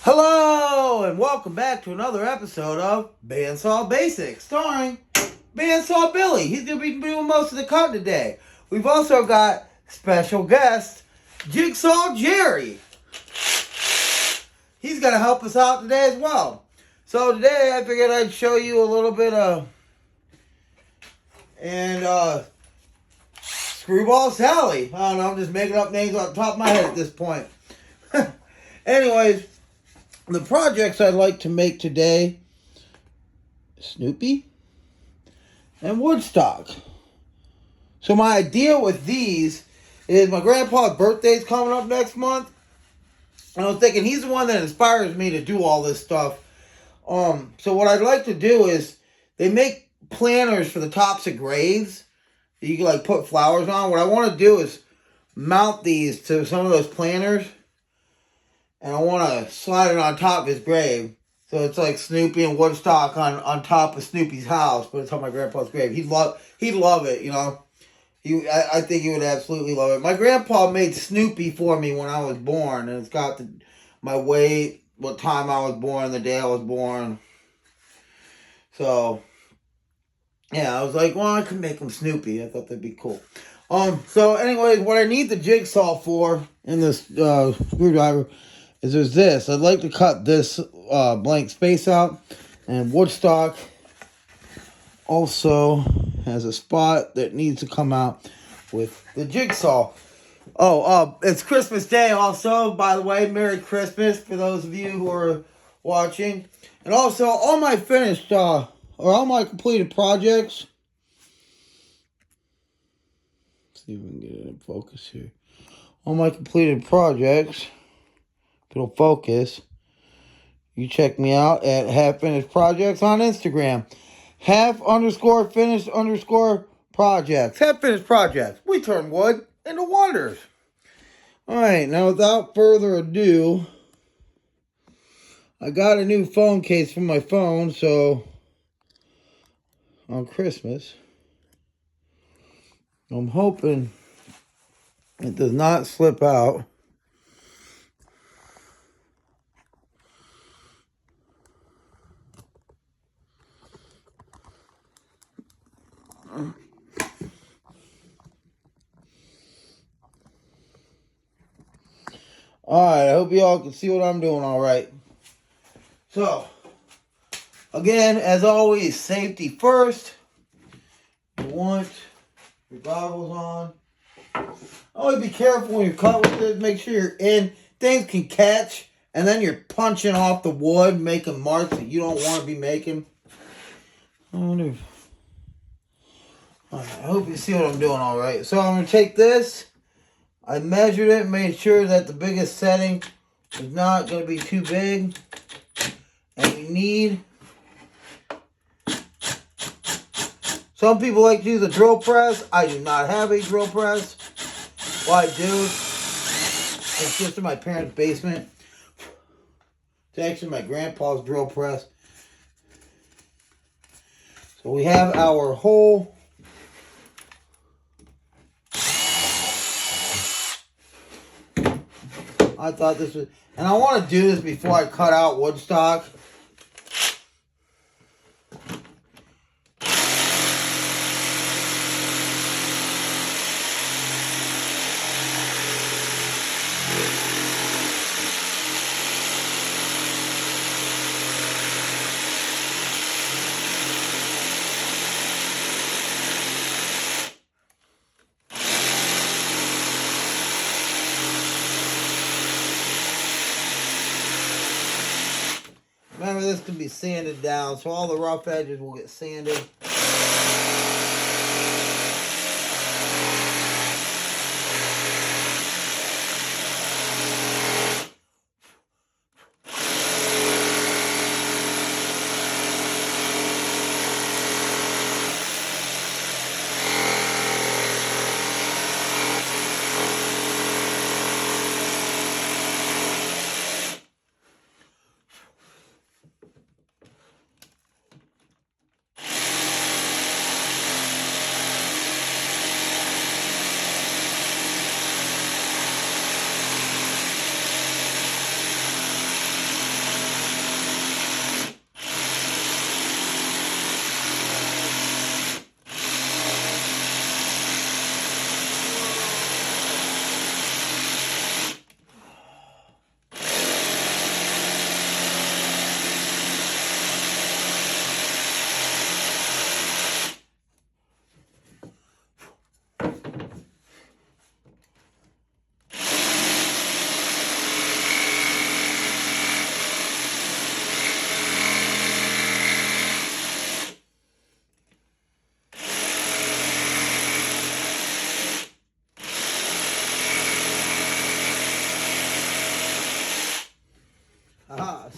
Hello and welcome back to another episode of Bandsaw Basics, starring Bandsaw Billy. He's going to be doing most of the cutting today. We've also got special guest Jigsaw Jerry. He's going to help us out today as well. So today I figured I'd show you a little bit of Screwball Sally. I don't know, I'm just making up names off the top of my head at this point. Anyways, the projects I'd like to make today, Snoopy and Woodstock. So my idea with these is my grandpa's birthday's coming up next month. And I was thinking he's the one that inspires me to do all this stuff. So what I'd like to do is they make planters for the tops of graves that you can like put flowers on. What I want to do is mount these to some of those planters. And I want to slide it on top of his grave. So it's like Snoopy and Woodstock on top of Snoopy's house, but it's on my grandpa's grave. He'd love it, you know. I think he would absolutely love it. My grandpa made Snoopy for me when I was born. And it's got my weight, what time I was born, the day I was born. So, yeah, I was like, well, I could make him Snoopy. I thought that'd be cool. So anyways, what I need the jigsaw for in this screwdriver is there's this. I'd like to cut this blank space out. And Woodstock also has a spot that needs to come out with the jigsaw. It's Christmas Day also, by the way. Merry Christmas for those of you who are watching. And also, all my finished, or all my completed projects. Let's see if we can get it in focus here. All my completed projects. It'll focus. You check me out at Half Finished Projects on Instagram. Half_finished_projects. Half Finished Projects. We turn wood into wonders. Alright, now without further ado, I got a new phone case for my phone, so on Christmas, I'm hoping it does not slip out. Alright, I hope you all can see what I'm doing alright. So, again, as always, safety first. You want your goggles on. Always be careful when you cut with this. Make sure you're in. Things can catch, and then you're punching off the wood, making marks that you don't want to be making. I hope you see what I'm doing alright. So I'm going to take this. I measured it, made sure that the biggest setting is not going to be too big. And we need... Some people like to use a drill press. I do not have a drill press. What I do, it's just in my parents' basement. It's actually my grandpa's drill press. So we have our hole. I thought this was... And I want to do this before I cut out Woodstock. Remember, this can be sanded down, so all the rough edges will get sanded.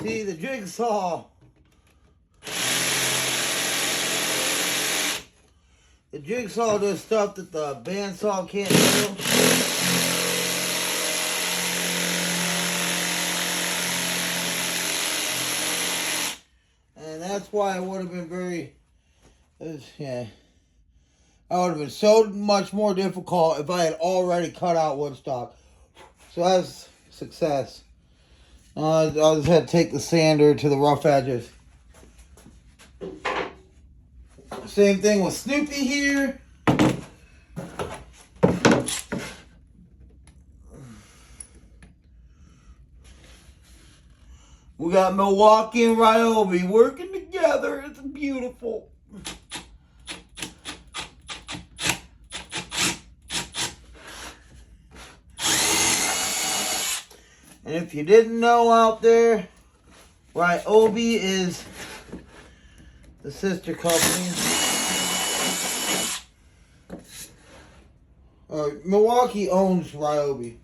See, the jigsaw. The jigsaw does stuff that the bandsaw can't do. And that's why it would have been I would have been so much more difficult if I had already cut out Woodstock. So that's success. I just had to take the sander to the rough edges. Same thing with Snoopy here. We got Milwaukee and Ryobi working together. It's beautiful. And if you didn't know out there, Ryobi is the sister company. Milwaukee owns Ryobi.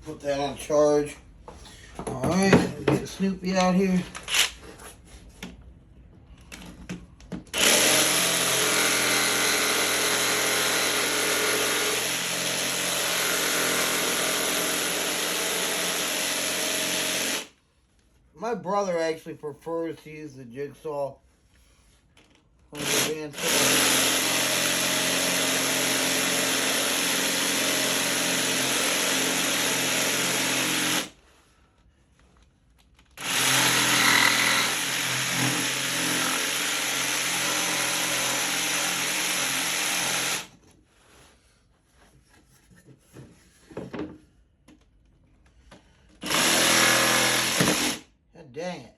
Put that on charge. Alright, get Snoopy out here. My brother actually prefers to use the jigsaw on the bandsaw. Dang it.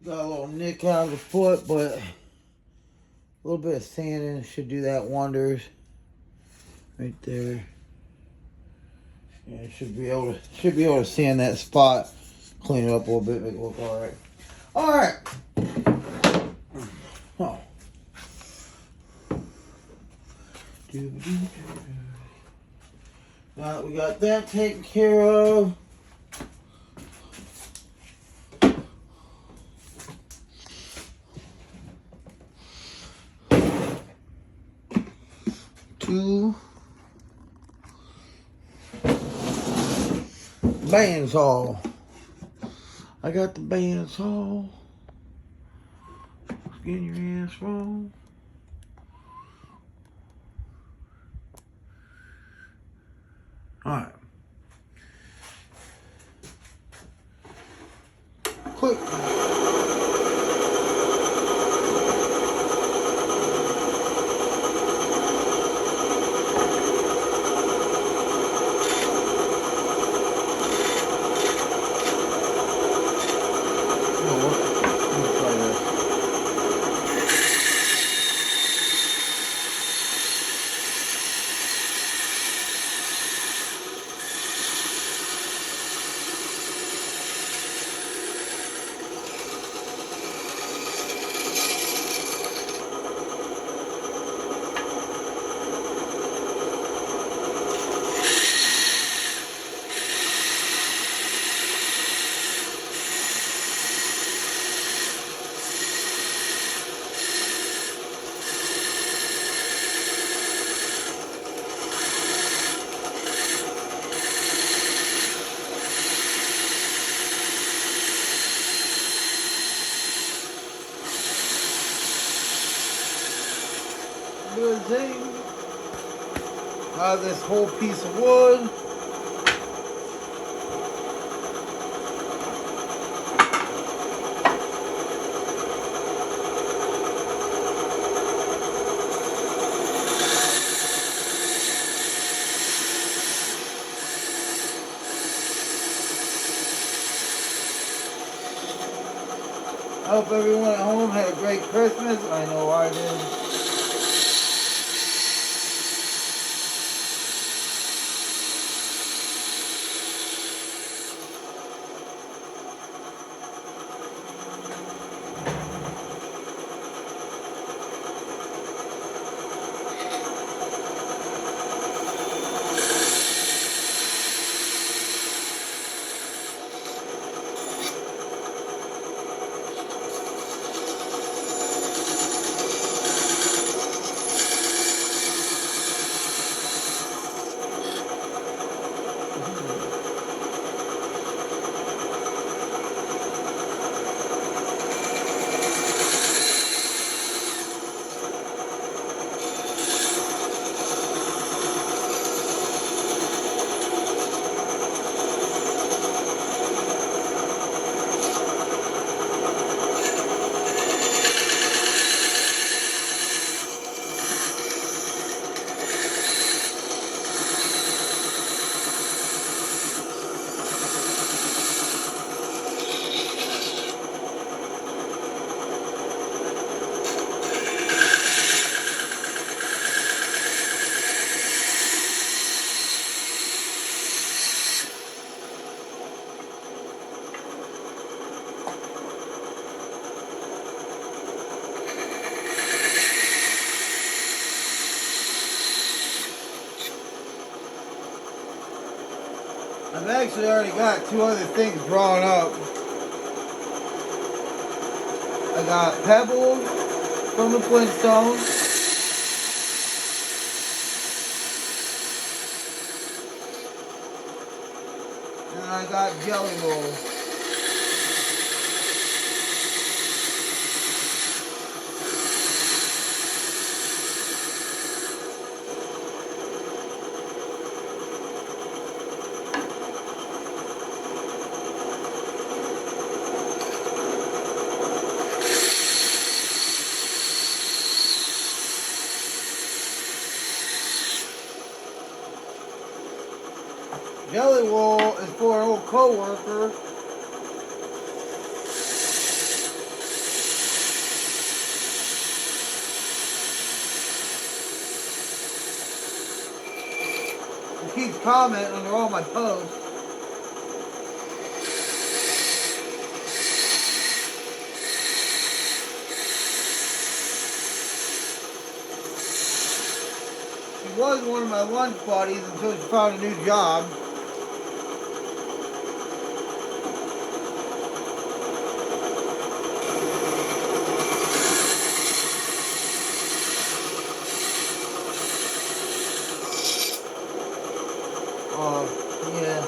Got a little nick out of the foot, but a little bit of sanding should do that wonders. Right there. Yeah, should be able to sand that spot, clean it up a little bit, make it look alright. Alright. Oh. Now that we got that taken care of. Two bandsaw. I got the bandsaw. Getting your ass wrong. Alright. Quick. Good thing. This whole piece of wood. I hope everyone at home had a great Christmas. I know I did. I've actually already got two other things drawn up. I got Pebbles from the Flintstones. And I got Jelly Rolls. Jelly Roll is for an old co-worker. He keeps commenting under all my posts. She was one of my lunch buddies until she found a new job. Yeah.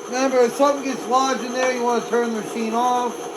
Remember, if something gets lodged in there, you want to turn the machine off.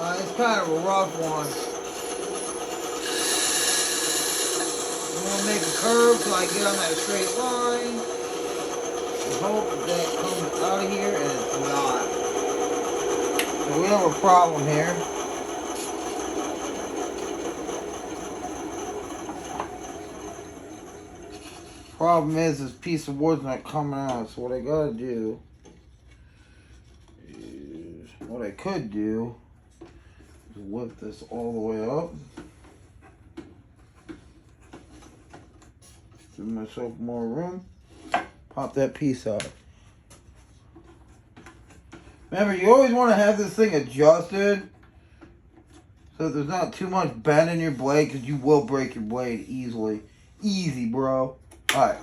It's kind of a rough one. I'm going to make a curve so I get on that straight line. I hope that comes out of here, and it's not. So we have a problem here. Problem is, this piece of wood's not coming out. So what I gotta do is, what I could do is lift this all the way up. Give myself more room. Pop that piece out. Remember, you always want to have this thing adjusted so that there's not too much bend in your blade, because you will break your blade easily. Easy, bro. Alright.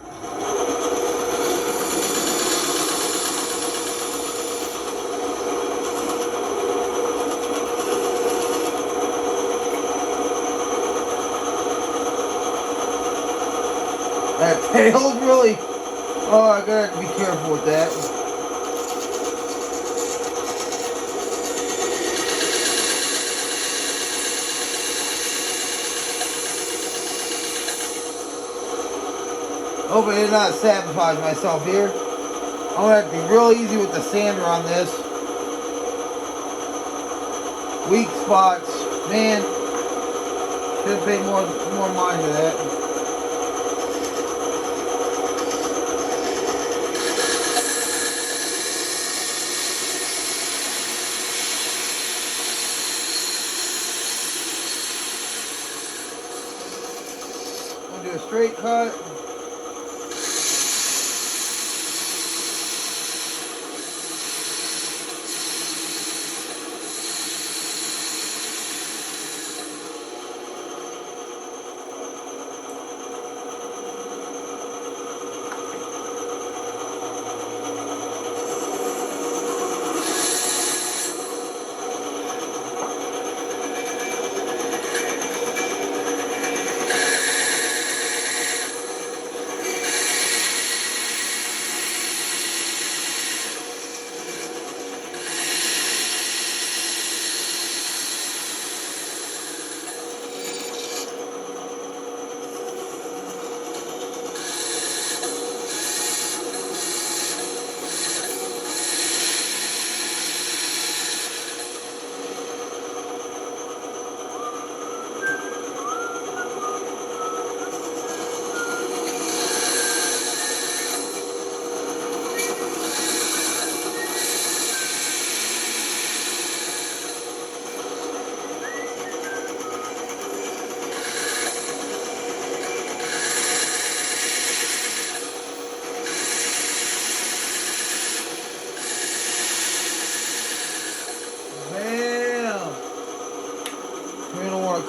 That tail's really... Oh, I gotta be careful with that. Hope I did not sabotage myself here. I'm gonna have to be real easy with the sander on this. Weak spots. Man, should have paid more mind to that. I'm gonna do a straight cut.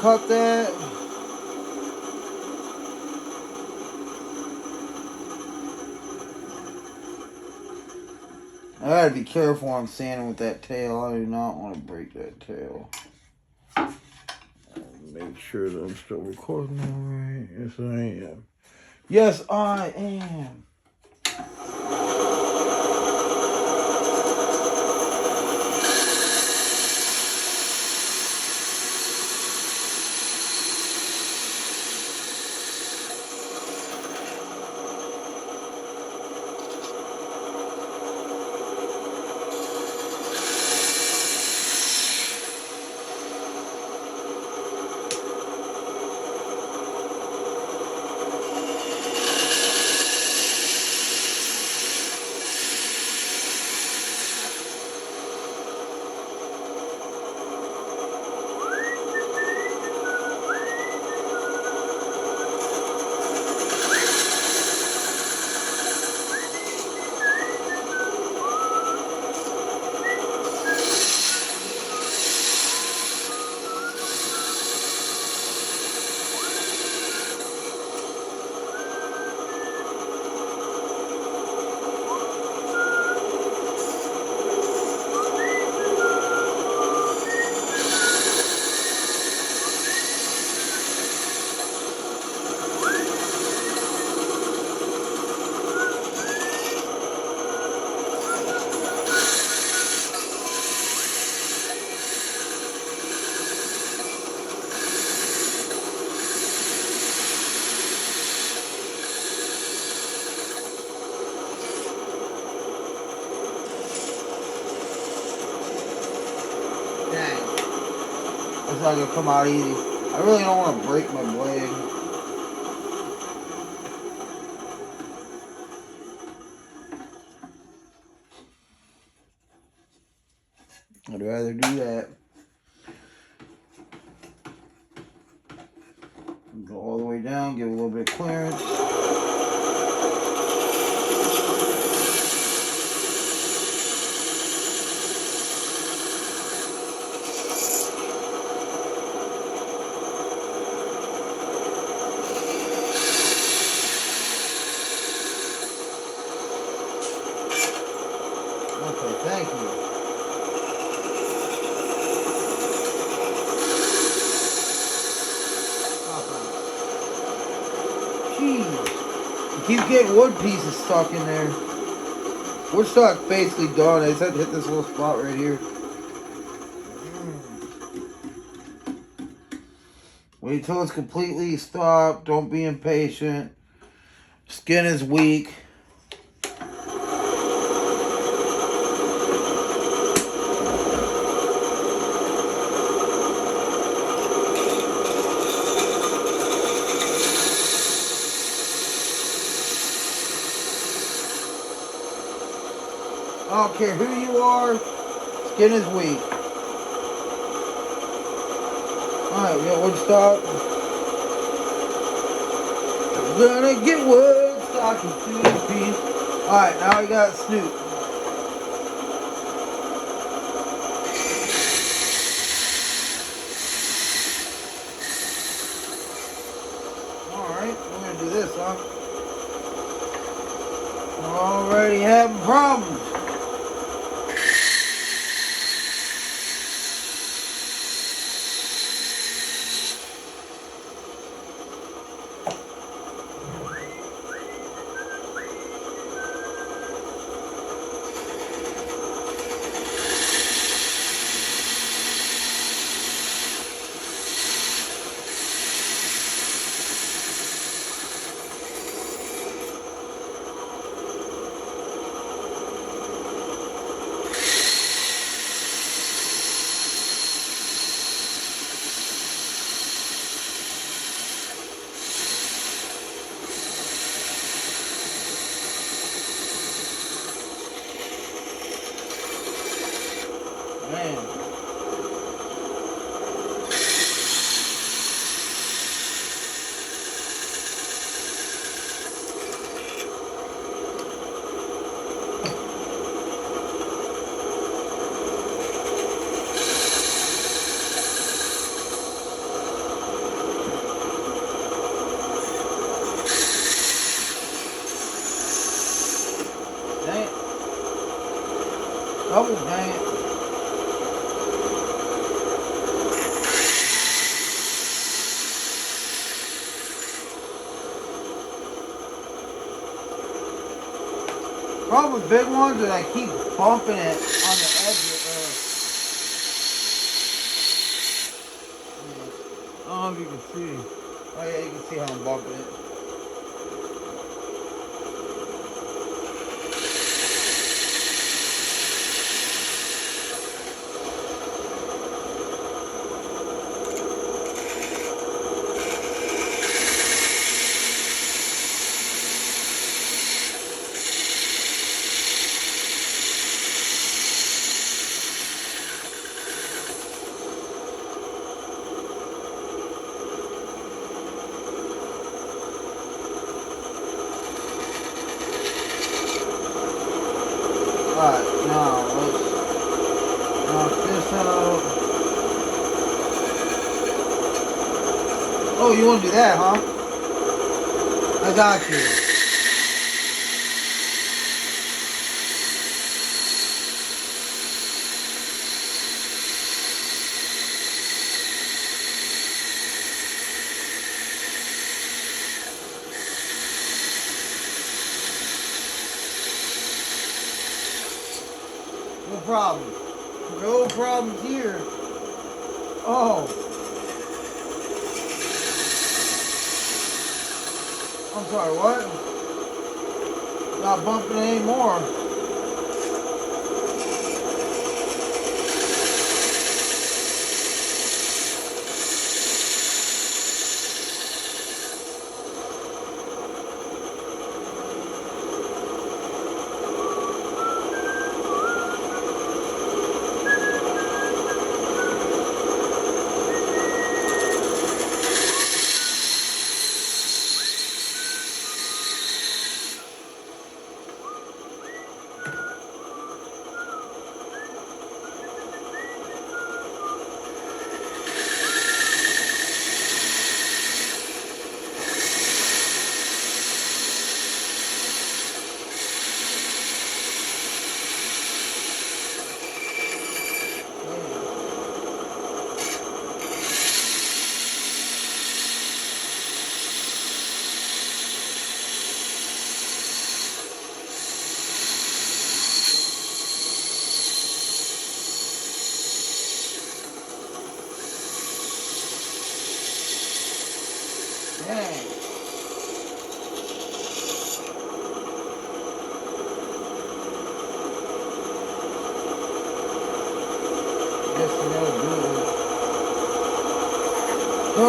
Cut that. I gotta be careful when I'm sanding with that tail. I do not want to break that tail. Make sure that I'm still recording all right. Yes, I am. Yes, I am. it's not gonna come out easy. I really don't want to break my blade. I'd rather do that. Go all the way down, give it a little bit of clearance. Okay, thank you. Jeez. You keep getting wood pieces stuck in there. Woodstock basically done. I just had to hit this little spot right here. Wait till it's completely stopped. Don't be impatient. Skin is weak. I don't care who you are, skin is weak. Alright, we got Woodstock. We're gonna get Woodstock and Snoopy. Alright, now we got Snoop. Alright, we're gonna do this, huh? Already having problems. Man. Dang it. Double dang it. Problem with big ones is I keep bumping it on the edge of, I don't know if you can see. Oh yeah, you can see how I'm bumping it. Alright, now let's knock this out. Oh, you want to do that, huh? I got you. No problem. No problems here. Oh. I'm sorry, what? Not bumping it anymore. guess we gotta do it. Oh.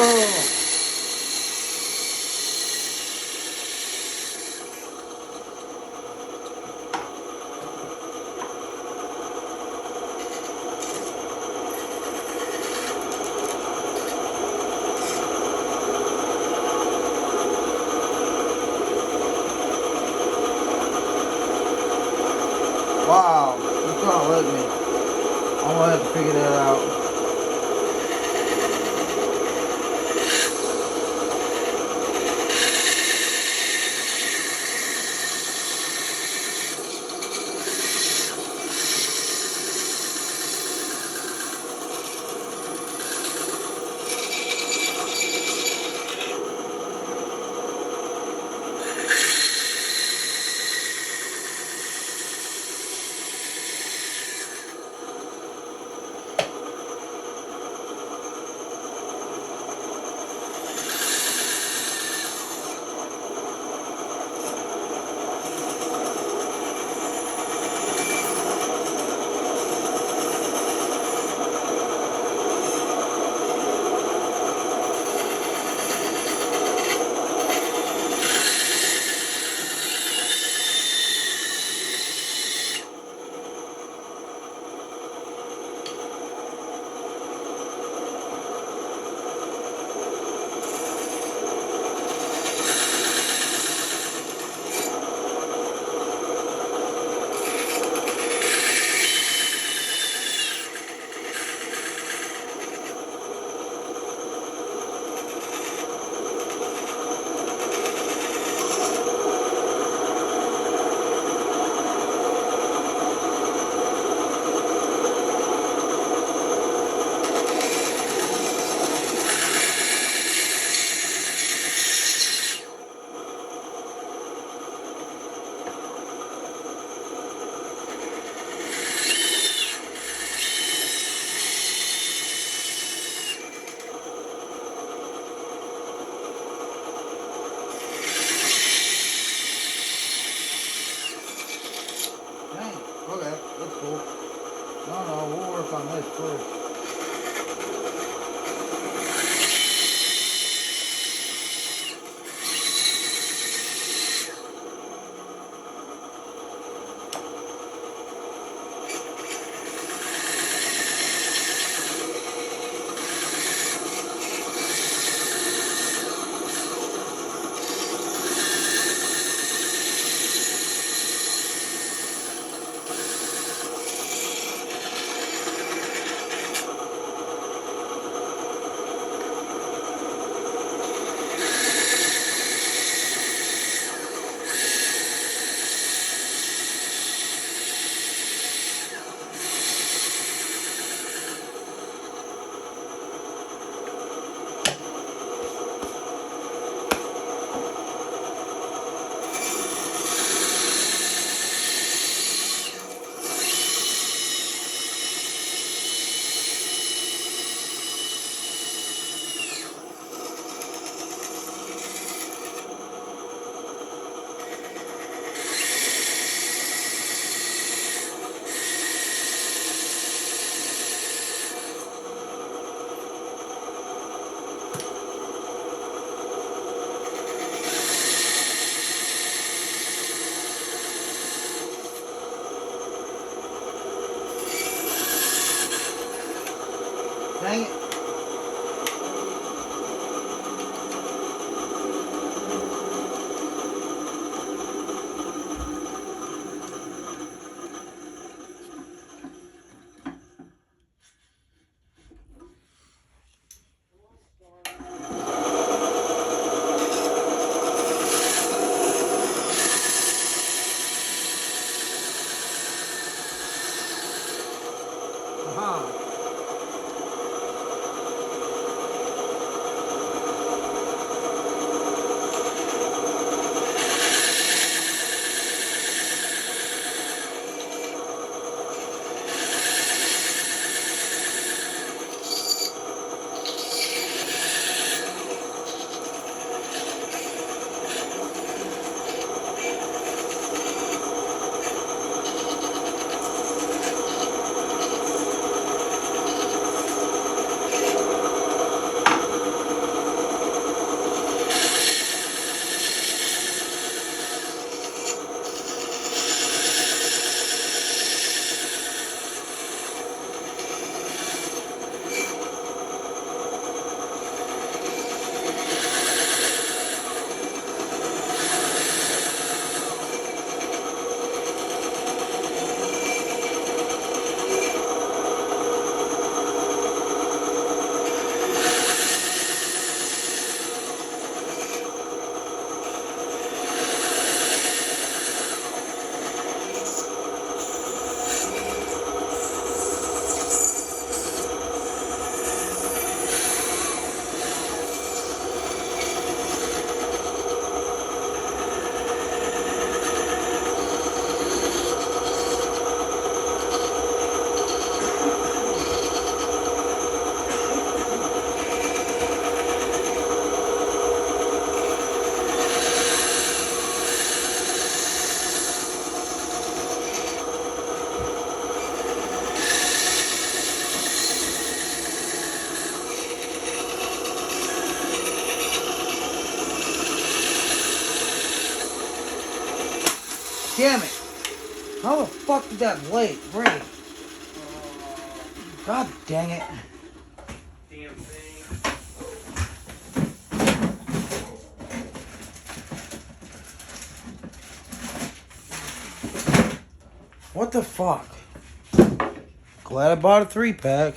Wow, you can't let me. I'm gonna have to figure that out. Okay, that's cool. No, we'll work on this first. Dang it. Aha. damn it. How the fuck did that blade break? God dang it. Damn thing. What the fuck? Glad I bought a 3-pack.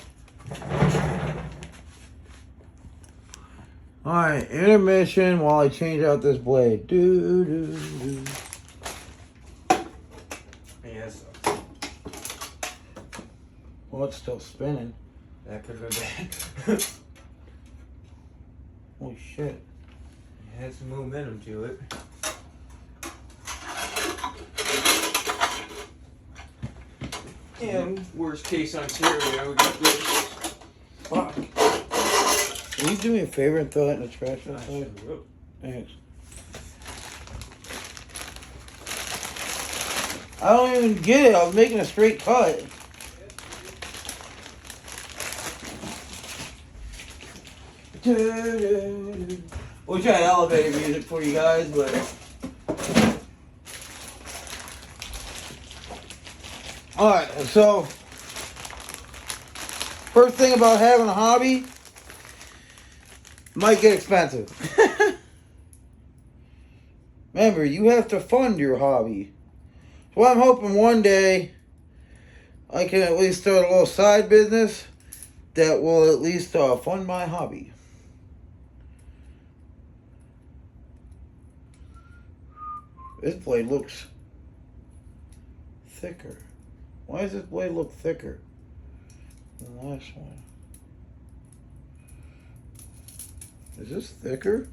Alright, intermission while I change out this blade. Yes. Well, it's still spinning. That could have been bad. Holy shit. It has some momentum to it. And worst case on stereo, we got this. Fuck. Will you do me a favor and throw that in the trash? I sure will. Thanks. I don't even get it. I was making a straight cut. Wish I had elevator music for you guys, but alright, so first thing about having a hobby, might get expensive. Remember, you have to fund your hobby. So I'm hoping one day I can at least start a little side business that will at least fund my hobby. This blade looks thicker. Why does this blade look thicker than the last one? Is this thicker?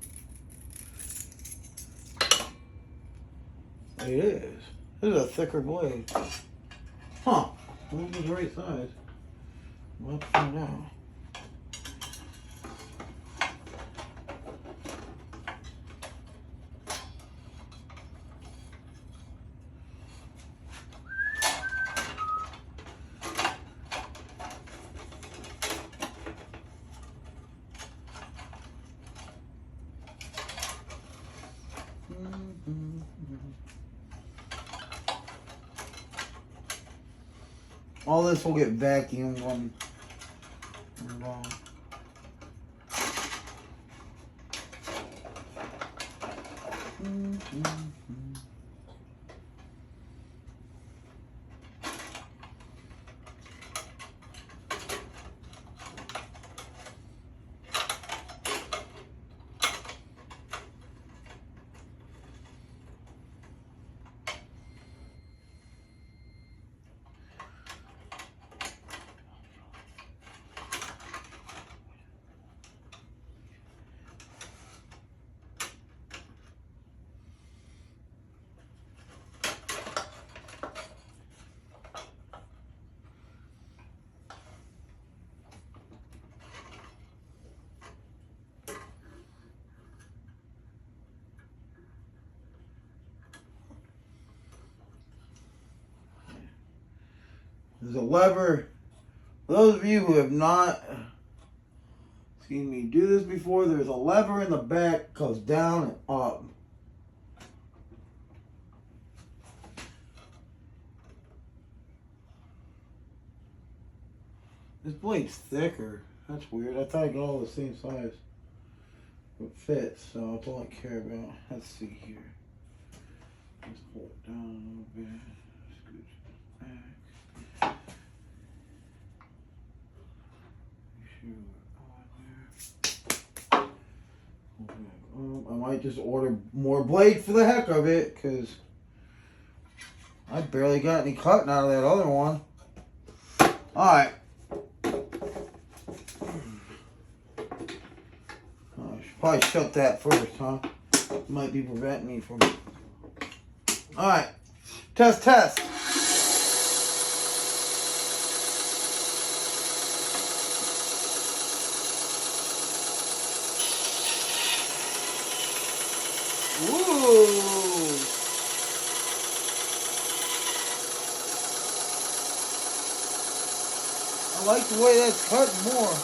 It is. This is a thicker blade. Huh. Well, it's the right size. We'll have to find out. All this will get vacuumed when we're long. There's a lever. For those of you who have not seen me do this before, there's a lever in the back, goes down and up. This blade's thicker. That's weird. I thought I got all the same size. It fits, so that's all I care about. Let's see here. Let's pull it down a little bit. Scooch it back. I might just order more blade for the heck of it, because I barely got any cutting out of that other one. Alright. I should probably shut that first, huh? Might be preventing me from... Alright. Test, test. Ooh. I like the way that's cut more.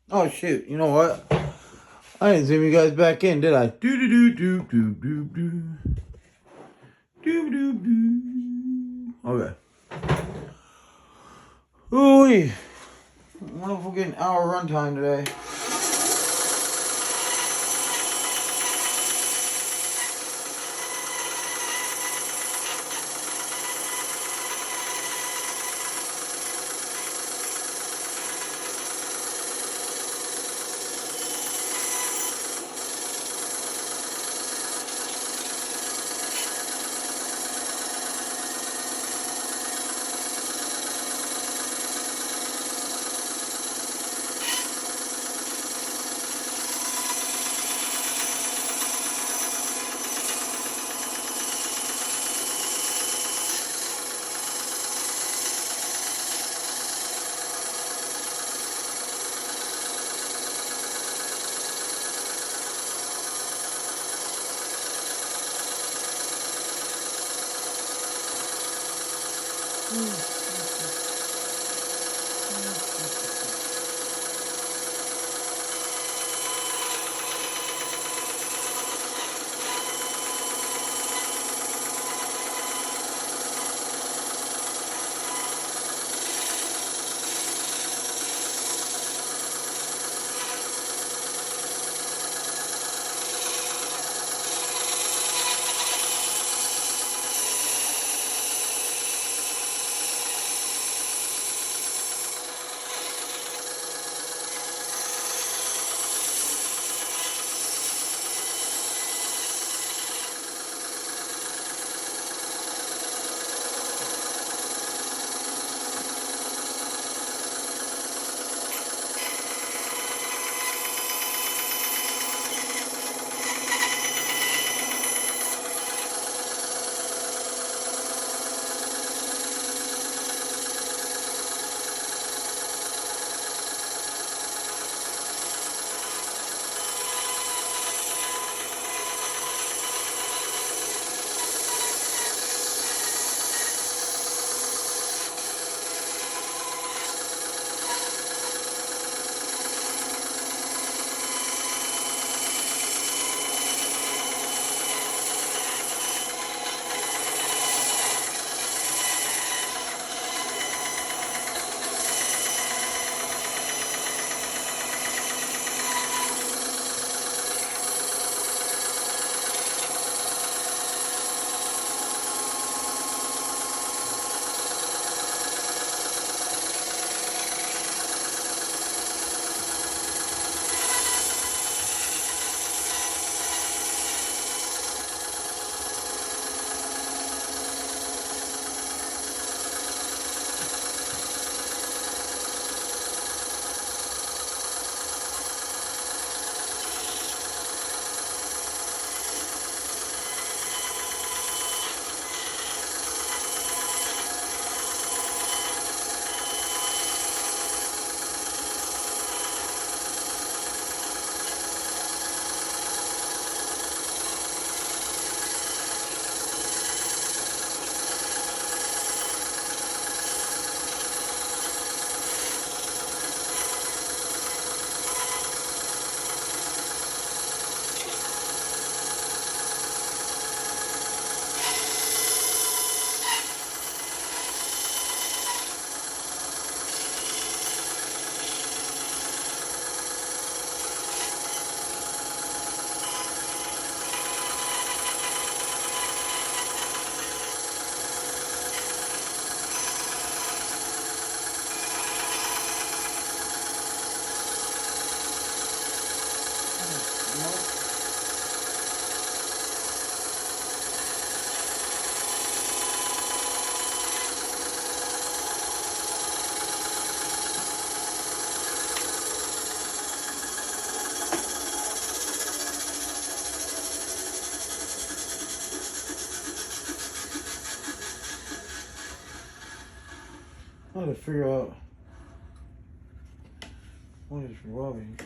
Oh shoot! You know what? I didn't zoom you guys back in, did I? Do do do do do do do do do do. Okay. Ooh, I wonder if we'll get an hour runtime today. I had to figure out what is rubbing.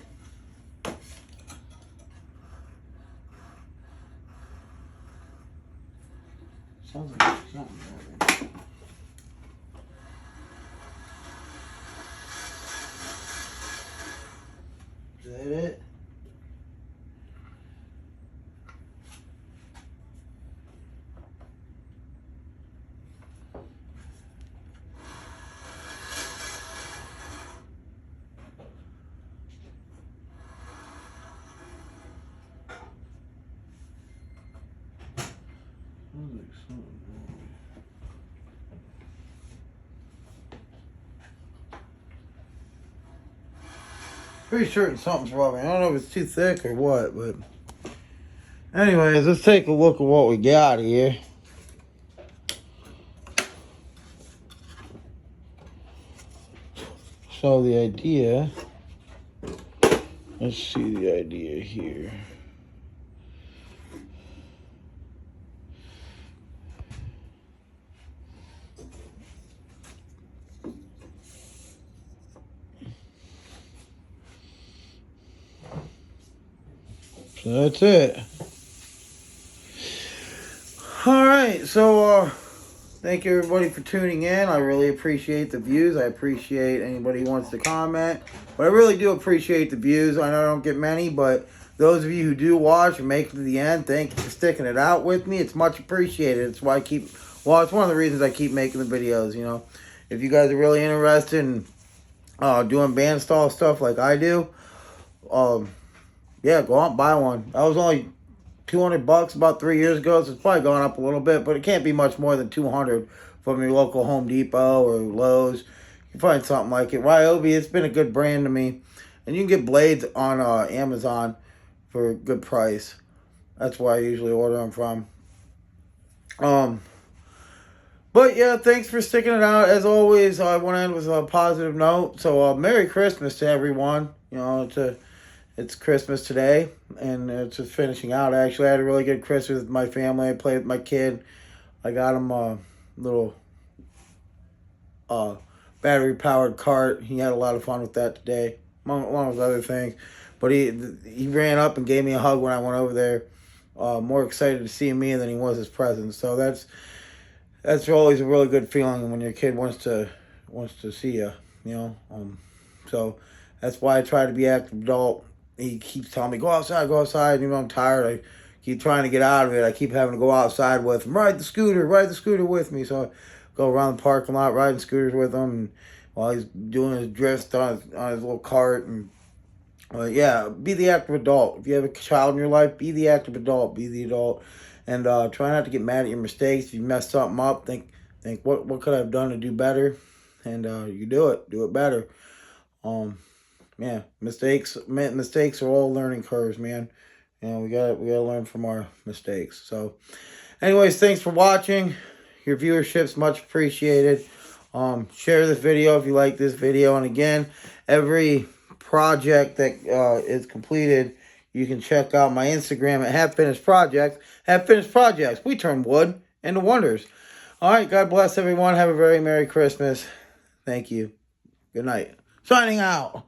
Sounds like something rubbing. Pretty certain something's wrong. I don't know if it's too thick or what, but anyways, let's take a look at what we got here. So the idea, let's see the idea here. So that's it. Alright, so thank you everybody for tuning in. I really appreciate the views. I appreciate anybody who wants to comment. But I really do appreciate the views. I know I don't get many, but those of you who do watch and make it to the end, thank you for sticking it out with me. It's much appreciated. It's why it's one of the reasons I keep making the videos, you know. If you guys are really interested in doing band style stuff like I do, yeah, go out and buy one. That was only $200 about 3 years ago, so it's probably going up a little bit, but it can't be much more than $200 from your local Home Depot or Lowe's. You can find something like it. Ryobi, it's been a good brand to me. And you can get blades on Amazon for a good price. That's where I usually order them from. But yeah, thanks for sticking it out. As always, I want to end with a positive note. So Merry Christmas to everyone. You know, it's Christmas today, and it's just finishing out. Actually, I had a really good Christmas with my family. I played with my kid. I got him a little battery-powered cart. He had a lot of fun with that today, among other things. But he ran up and gave me a hug when I went over there. More excited to see me than he was his present. So that's always a really good feeling when your kid wants to see you. You know, so that's why I try to be active adult. He keeps telling me, go outside, go outside. You know, I'm tired. I keep trying to get out of it. I keep having to go outside with him. Ride the scooter with me. So I go around the parking lot riding scooters with him, and while he's doing his drift on his little cart. And yeah, be the active adult. If you have a child in your life, be the active adult. Be the adult. And try not to get mad at your mistakes. If you mess something up, think what could I have done to do better? And you do it better. Yeah, mistakes are all learning curves, man. You know, we gotta learn from our mistakes. So, anyways, thanks for watching. Your viewership's much appreciated. Share this video if you like this video. And again, every project that is completed, you can check out my Instagram at Half Finished Projects. Half Finished Projects. We turn wood into wonders. All right, God bless everyone. Have a very Merry Christmas. Thank you. Good night. Signing out.